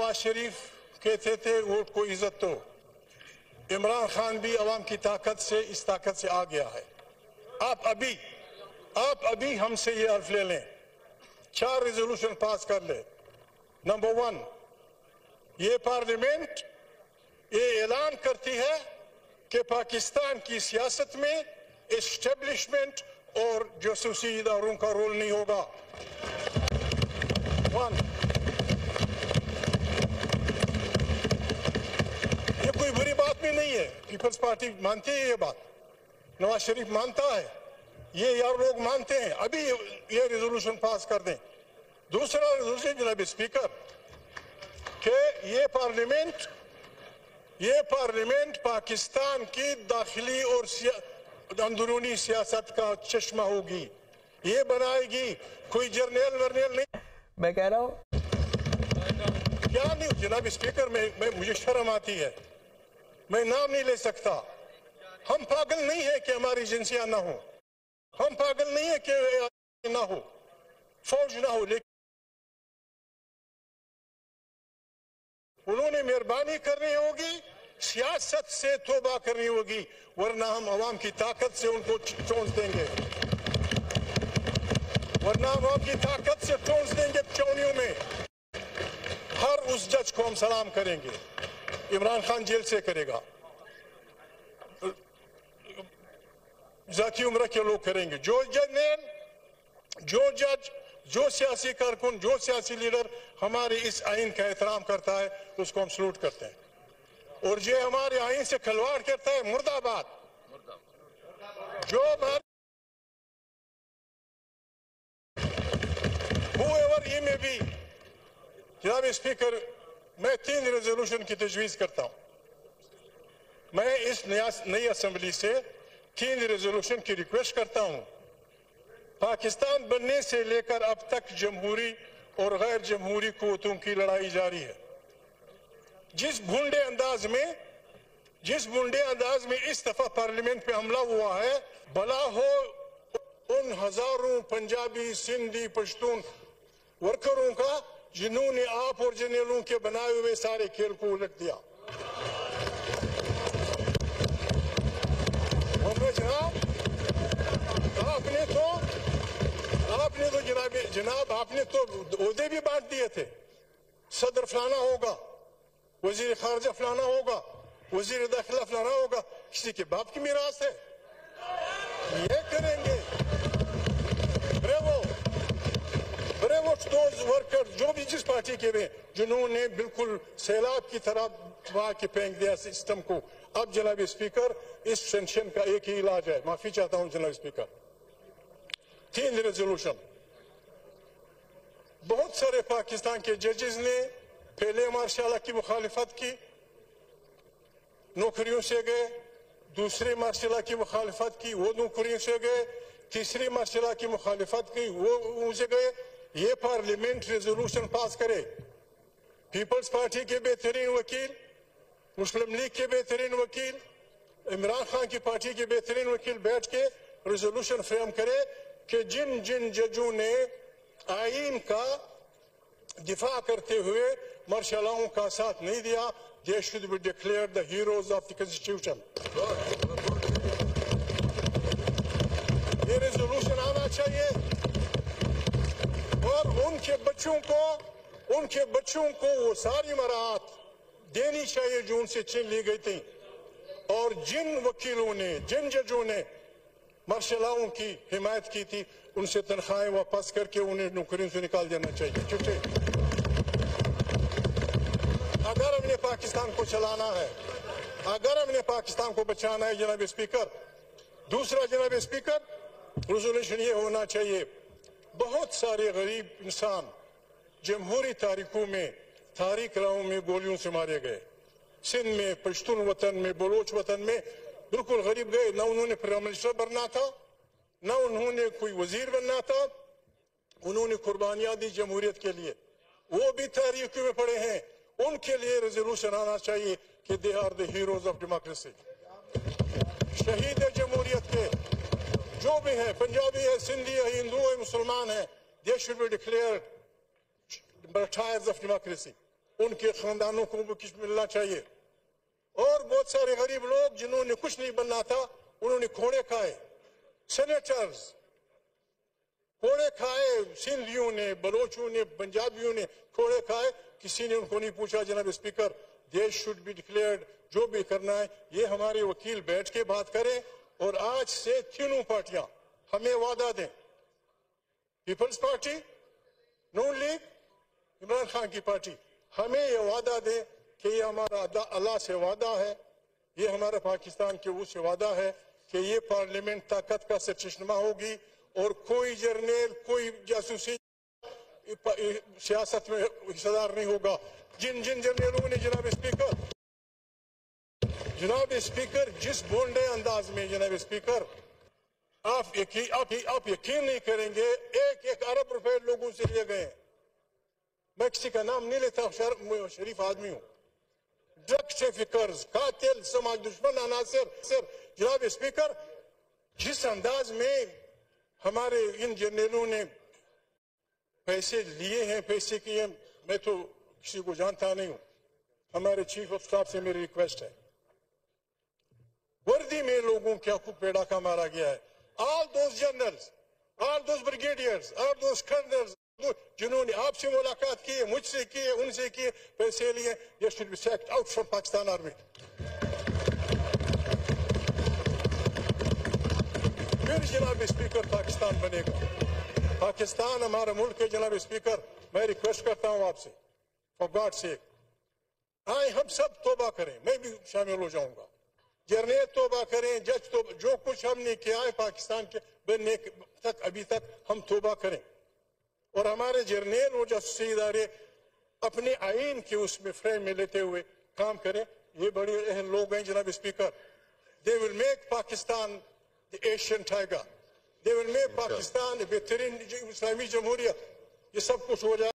नवाज शरीफ कहते थे वोट को इज्जत दो, इमरान खान भी अवाम की ताकत से इस ताकत से आ गया है। आप अभी हमसे ये अर्फ ले लें, 4 रेजोल्यूशन पास कर ले। नंबर 1, ये पार्लियामेंट ये ऐलान करती है कि पाकिस्तान की सियासत में एस्टेब्लिशमेंट और जासूसी इदारों का रोल नहीं होगा। 1, ये कोई बुरी बात भी नहीं है, पीपल्स पार्टी मानती है ये बात, नवाज शरीफ मानता है, ये यार लोग मानते हैं। अभी ये रेजोल्यूशन पास कर दें। दूसरा रेजोल्यूशन जनाब स्पीकर कि ये पार्लियामेंट पाकिस्तान की दाखिली और अंदरूनी सियासत का चश्मा होगी, ये बनाएगी, कोई जर्नल वर्नल नहीं। मैं कह रहा हूँ क्या नहीं जनाब स्पीकर, मुझे शर्म आती है, मैं नाम नहीं ले सकता। हम पागल नहीं है कि हमारी एजेंसियां ना हो, हम पागल नहीं है कि ना हो, फौज ना हो, लेकिन उन्होंने मेहरबानी करनी होगी, सियासत से तौबा करनी होगी, वरना हम अवाम की ताकत से उनको चोंच देंगे, वरना अवाम की ताकत से चोंच देंगे चौनियों में। हर उस जज को हम सलाम करेंगे, इमरान खान जेल से करेगा, जाती उम्र के लोग करेंगे, जो जज जो सियासी कारकुन, जो सियासी लीडर हमारे इस आइन का एहतराम करता है उसको हम सलूट करते हैं, और जो हमारे आइन से खिलवाड़ करता है मुर्दाबाद। जो whoever he may be, जनाब स्पीकर, मैं 3 रेजोल्यूशन की तजवीज करता हूं। मैं इस नई असेंबली से 3 रेजोल्यूशन की रिक्वेस्ट करता हूं। पाकिस्तान बनने से लेकर अब तक जमहूरी और गैर जमहूरी कुव्वतों की लड़ाई जारी है। जिस भूंडे अंदाज में इस दफा पार्लियामेंट पे हमला हुआ है, भला हो उन हजारों पंजाबी, सिंधी, पश्तून वर्करों का जिन्होंने आप और जर्नलों के बनाए हुए सारे खेल को उलट दिया। आपने तो ओहदे भी बांट दिए थे, सदर फलाना होगा, वजीर खारजा फलाना होगा, वजीर दाखिला फलाना होगा, किसी के बाप की मीरास है, ये करेंगे। ब्रेवो दोज वर्कर जो भी जिस पार्टी के में, जिन्होंने बिल्कुल सैलाब की तरह वहां के फेंक दिया सिस्टम को। अब जनाब स्पीकर, इस टेंशन का एक ही इलाज है, माफी चाहता हूं जनाब स्पीकर। 3 रेजोल्यूशन, बहुत सारे पाकिस्तान के जजेस ने पहले मार्शल की मुखालिफत की, नौकरियों से गए, दूसरे मार्शल की मुखालिफत की, वो नौकरियों से गए, तीसरी मार्शल की मुखालिफत की, वो उनसे गए। ये पार्लियामेंट रेजोल्यूशन पास करे, पीपल्स पार्टी के बेहतरीन वकील, मुस्लिम लीग के बेहतरीन वकील, इमरान खान की पार्टी के बेहतरीन वकील बैठ के रेजोल्यूशन फ्रेम करे कि जिन जिन जजों ने आइन का दिफा करते हुए मार्शलों का साथ नहीं दिया, they should be declared the heroes of the constitution। ये रेजोल्यूशन आना चाहिए, और उनके बच्चों को वो सारी मराहत देनी चाहिए जो उनसे छीन ली गई थी, और जिन वकीलों ने, जिन जजों ने मार्शलों की हिमायत की थी, उनसे तनख्वाहें वापस करके उन्हें नौकरियों से निकाल देना चाहिए। क्योंकि अगर हमने पाकिस्तान को चलाना है, अगर हमने पाकिस्तान को बचाना है जनाब स्पीकर, दूसरा जनाब स्पीकर, रेजोल्यूशन ये होना चाहिए, बहुत सारे गरीब इंसान जमहूरी तारीख राहों में गोलियों से मारे गए, सिंध में, पश्तून वतन में, बलोच वतन में बिल्कुल गरीब गए, ना उन्होंने प्राइम मिनिस्टर बनना था, ना उन्होंने कोई वजीर बनना था, उन्होंने कुर्बानियां दी जमहूरियत के लिए, वो भी तारीख में पड़े हैं। उनके लिए रेजोल्यूशन आना चाहिए कि they are the heroes of democracy, शहीद है जमहूरियत के, जो भी है, पंजाबी है, सिंधी है, हिंदू है, मुसलमान है, they should be declared martyrs of democracy. उनके खानदानों को भी कुछ मिलना चाहिए। और बहुत सारे गरीब लोग जिन्होंने कुछ नहीं बनना था उन्होंने खोड़े खाए, सेनेटर्स खोड़े खाए, सिंधियों ने, बलोचों ने, पंजाबियों ने खोड़े खाए, किसी ने उनको नहीं पूछा। जनाब स्पीकर, देश शुड बी डिक्लेयर्ड, जो भी करना है ये हमारे वकील बैठ के बात करें। और आज से तीनों पार्टियां हमें वादा दें, पीपल्स पार्टी, नून लीग, इमरान खान की पार्टी, हमें ये वादा दें कि ये हमारा अल्लाह से वादा है, ये हमारा पाकिस्तान के उससे वादा है कि ये पार्लियामेंट ताकत का सरचश्मा होगी और कोई जर्नल, कोई जासूसी सियासत में हिस्सेदार नहीं होगा। जिन जिन जर्नलों ने जनाब स्पीकर जिस बोल्ड अंदाज में जनाब स्पीकर आप यकीन नहीं करेंगे, एक अरब रुपए लोगों से लिए गए। मैं किसी का नाम नहीं लेता, शरीफ आदमी हूं। ड्रग ट्रैफिकर्स, कातिल, समाज दुश्मन अनासर। जनाब स्पीकर, जिस अंदाज में हमारे इन जर्नलों ने पैसे लिए हैं, पैसे किए, मैं तो किसी को जानता नहीं हूं। हमारे चीफ ऑफ स्टाफ से मेरी रिक्वेस्ट है, वर्दी में लोगों के हकूक पे डाका मारा गया है। All those generals, all those brigadiers, all those colonel's जिन्होंने आपसे मुलाकात की है, मुझसे की है, उनसे की है, पैसे लिए, ये should be sacked out from Pakistan army. फिर जनाब स्पीकर पाकिस्तान बनेगा। पाकिस्तान हमारा मुल्क है जनाब स्पीकर। मैं रिक्वेस्ट करता हूं आपसे, फॉर गॉड सेक, आए हम सब तौबा करें, मैं भी शामिल हो जाऊंगा। जर्नल तौबा करें, जज तो जो कुछ हमने किया है पाकिस्तान के बनने तक, अभी तक हम तौबा करें। और हमारे जर्नल और जासूसी इदारे अपने आइन के उसमें फ्रेम में लेते हुए काम करें। ये बड़े अहम लोग हैं जनाब speaker. They will make Pakistan the Asian tiger, they will make Pakistan बेहतरीन इस्लामी जमहूरियत। ये सब कुछ हो जाए।